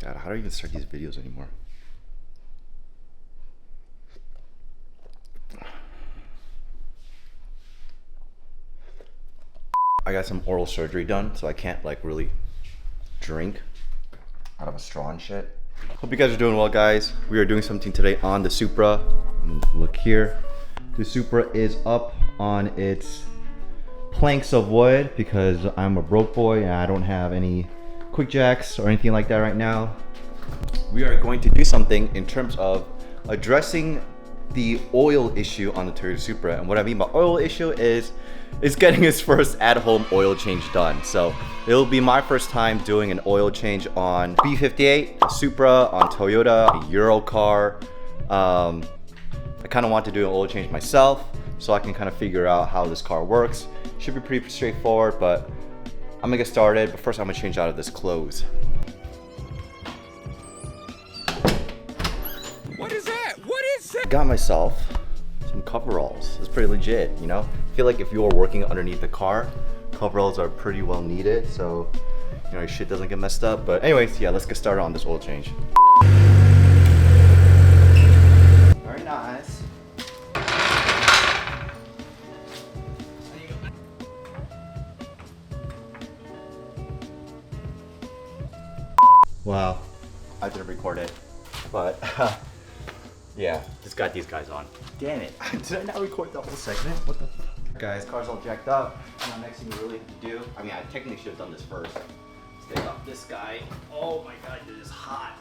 God, how do I even start these videos anymore? I got some oral surgery done, so I can't like really drink out of a straw and shit. Hope you guys are doing well, guys. We are doing something today on the Supra. Look here. The Supra is up on its planks of wood because I'm a broke boy and I don't have any quick jacks or anything like that right now. We are going to do something in terms of addressing the oil issue on the Toyota Supra. And what I mean by oil issue is getting his first at-home oil change done. So it'll be my first time doing an oil change on B58, a Supra, on Toyota, a Euro car. I kind of want to do an oil change myself so I can kind of figure out how this car works. Should be pretty straightforward, but I'm gonna get started. But first I'm gonna change out of this clothes. What is that? What is that? Got myself some coveralls. It's pretty legit, you know? I feel like if you are working underneath the car, coveralls are pretty well needed, so you know your shit doesn't get messed up. But anyways, yeah, let's get started on this oil change. Very nice. Wow, I didn't record it, but yeah, just got these guys on. Damn it, did I not record the whole segment? What the fuck? Guys, car's all jacked up. Now next thing you really have to do, I mean, I technically should have done this first. Let's take off this guy. Oh my God, it is hot.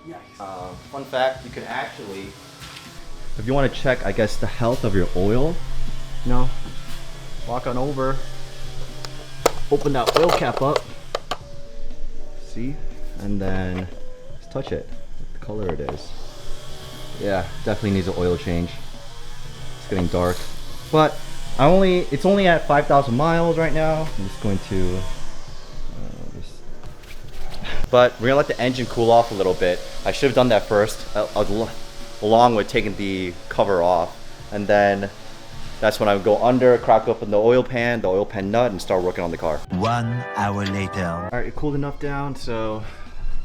Yikes. Fun fact, you can actually, if you want to check, I guess, the health of your oil, you know, walk on over, open that oil cap up, see? And then just touch it, what the color it is. Yeah, definitely needs an oil change. It's getting dark, but it's only at 5,000 miles right now. I'm just going to but we're gonna let the engine cool off a little bit. I should have done that first, along with taking the cover off, and then that's when I would go under, crack open the oil pan nut, and start working on the car. 1 hour later. All right, it cooled enough down, so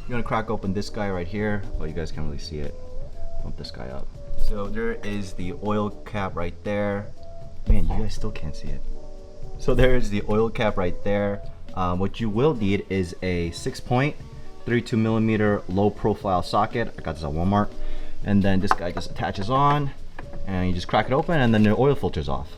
I'm gonna crack open this guy right here. Well, you guys can't really see it. Bump this guy up. So there is the oil cap right there. Man, you guys still can't see it. So there is the oil cap right there. What you will need is a 6.32 millimeter low profile socket. I got this at Walmart. And then this guy just attaches on, and you just crack it open, and then the oil filter's off.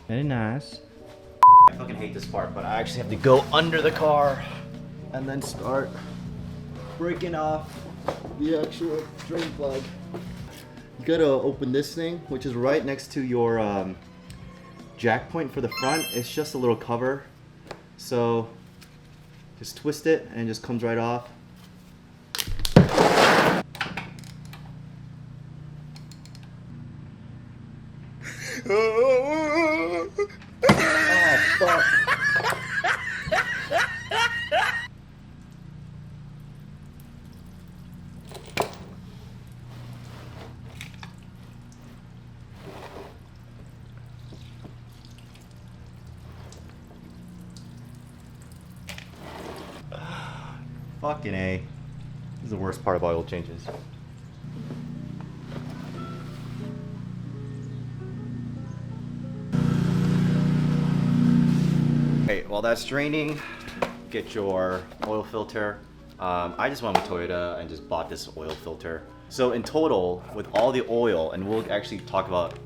Very nice. I fucking hate this part, but I actually have to go under the car and then start breaking off the actual drain plug. You gotta open this thing, which is right next to your jack point for the front. It's just a little cover. So just twist it and it just comes right off. Oh, fuck. Fucking A. This is the worst part of oil changes. Okay, while that's draining, get your oil filter. I just went with Toyota and just bought this oil filter. So in total, with all the oil, and we'll actually talk about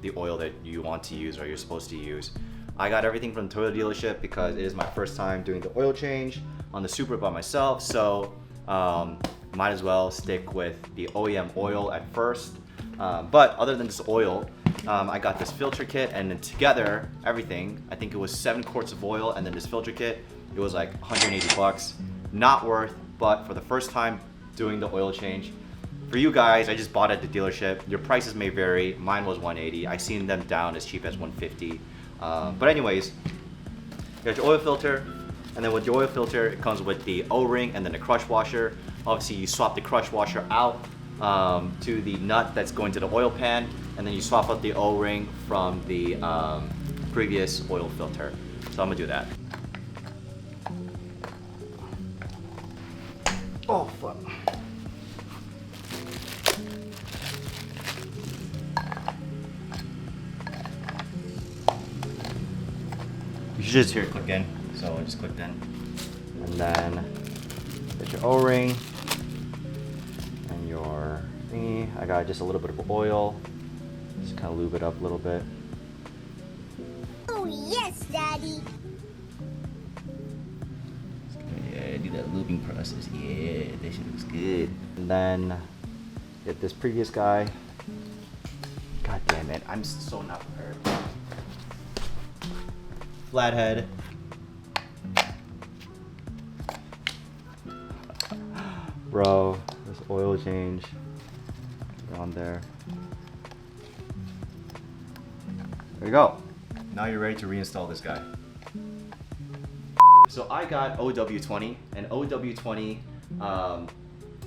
the oil that you want to use or you're supposed to use. I got everything from the Toyota dealership because it is my first time doing the oil change on the Supra by myself. So might as well stick with the OEM oil at first. But other than this oil, I got this filter kit, and then together, everything, I think it was 7 quarts of oil, and then this filter kit, it was like 180 bucks. Not worth, but for the first time doing the oil change. For you guys, I just bought at the dealership. Your prices may vary. Mine was 180. I've seen them down as cheap as 150. But anyways, you got your oil filter, and then with your oil filter, it comes with the O-ring and then the crush washer. Obviously, you swap the crush washer out to the nut that's going to the oil pan, and then you swap out the O-ring from the previous oil filter. So I'm gonna do that. Oh fuck. You should just hear it click in, so I just clicked in. And then get your O-ring and your thingy. I got just a little bit of oil. Just kind of lube it up a little bit. Oh yes, Daddy. Yeah, do that lubing process. Yeah, that shit looks good. And then get this previous guy. God damn it, I'm so not prepared. Flathead. Bro, this oil change on there. There you go. Now you're ready to reinstall this guy. So I got OW20, and OW20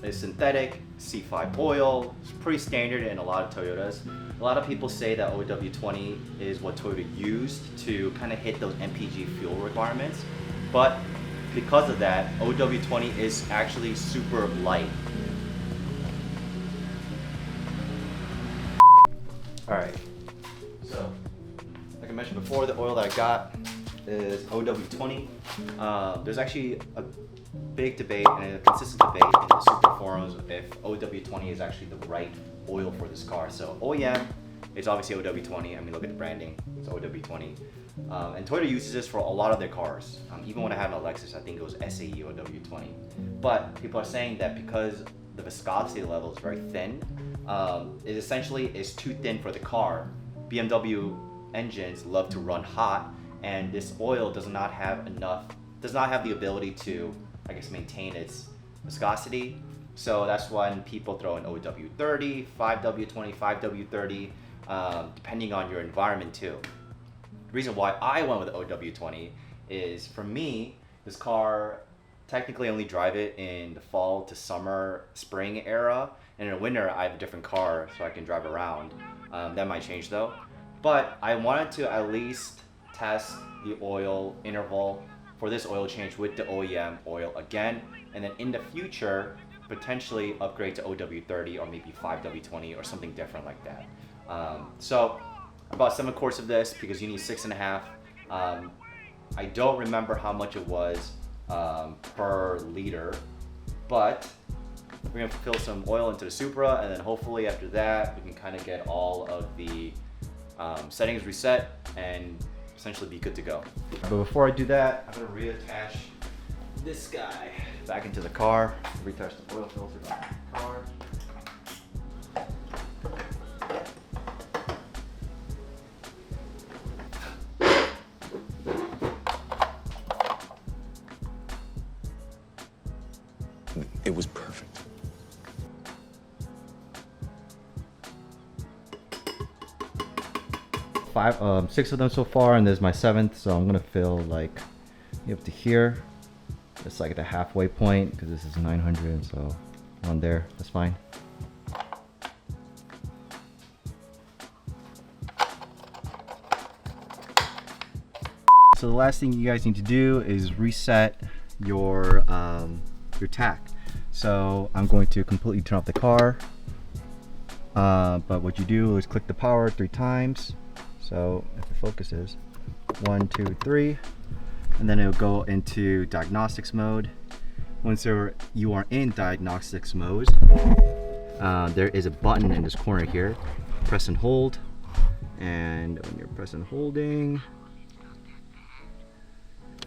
is synthetic C5 oil. It's pretty standard in a lot of Toyotas. A lot of people say that OW20 is what Toyota used to kind of hit those MPG fuel requirements, but because of that, OW20 is actually super light. Alright, so like I mentioned before, the oil that I got is OW20. There's actually a big debate and a consistent debate in the Supra forums if OW20 is actually the right oil for this car. So OEM, it's obviously OW20. I mean, look at the branding, it's OW20. And Toyota uses this for a lot of their cars. Even when I had an Lexus, I think it was SAE OW20. But people are saying that because the viscosity level is very thin, it essentially is too thin for the car. BMW engines love to run hot, and this oil does not have the ability to, I guess, maintain its viscosity. So that's when people throw in OW30, 5W20, 5W30, depending on your environment too. The reason why I went with OW20 is, for me, this car, technically only drive it in the fall to summer, spring era, and in the winter I have a different car so I can drive around. That might change though. But I wanted to at least test the oil interval for this oil change with the OEM oil again, and then in the future potentially upgrade to OW30 or maybe 5W20 or something different like that. So I bought 7 quarts of this because you need 6.5. I don't remember how much it was per liter, but we're gonna fill some oil into the Supra, and then hopefully after that we can kind of get all of the settings reset and essentially be good to go. But before I do that, I'm gonna reattach this guy back into the car, reattach the oil filter back in the car. It was perfect. Six of them so far, and this is my 7th, so I'm gonna fill like up to here. It's like the halfway point because this is 900, so on there, that's fine. So the last thing you guys need to do is reset your tach. So I'm going to completely turn off the car, but what you do is click the power 3 times. So if the focus is 1, 2, 3, and then it'll go into diagnostics mode. Once you are in diagnostics mode, there is a button in this corner here. Press and hold, and when you're press and holding,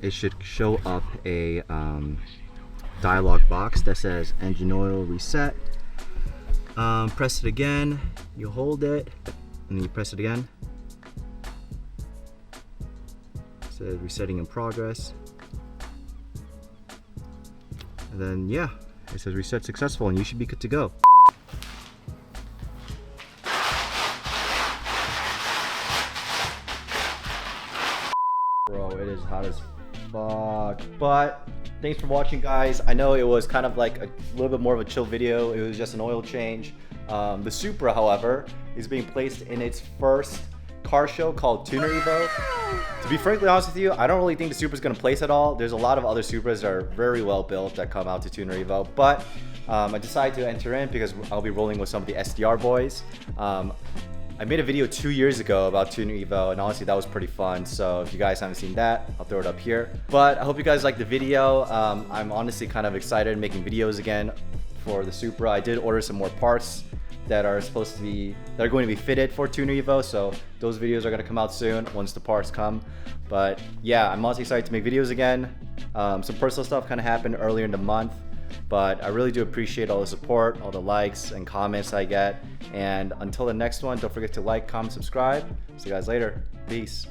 it should show up a dialog box that says engine oil reset. Press it again, you hold it, and then you press it again. It says resetting in progress. And then yeah, It says reset successful and you should be good to go. Bro, it is hot as fuck. But thanks for watching, guys. I know it was kind of like a little bit more of a chill video. It was just an oil change. The Supra, however, is being placed in its first car show called Tuner Evo. To be frankly honest with you, I don't really think the Supra is going to place at all. There's a lot of other Supras that are very well built that come out to Tuner Evo, but I decided to enter in because I'll be rolling with some of the SDR boys. I made a video 2 years ago about Tuner Evo, and honestly that was pretty fun. So if you guys haven't seen that, I'll throw it up here. But I hope you guys liked the video. I'm honestly kind of excited making videos again for the Supra. I did order some more parts that are going to be fitted for Tuner Evo, so those videos are going to come out soon once the parts come. But yeah, I'm honestly excited to make videos again. Some personal stuff kind of happened earlier in the month, but I really do appreciate all the support, all the likes and comments I get. And until the next one, don't forget to like, comment, subscribe. See you guys later. Peace.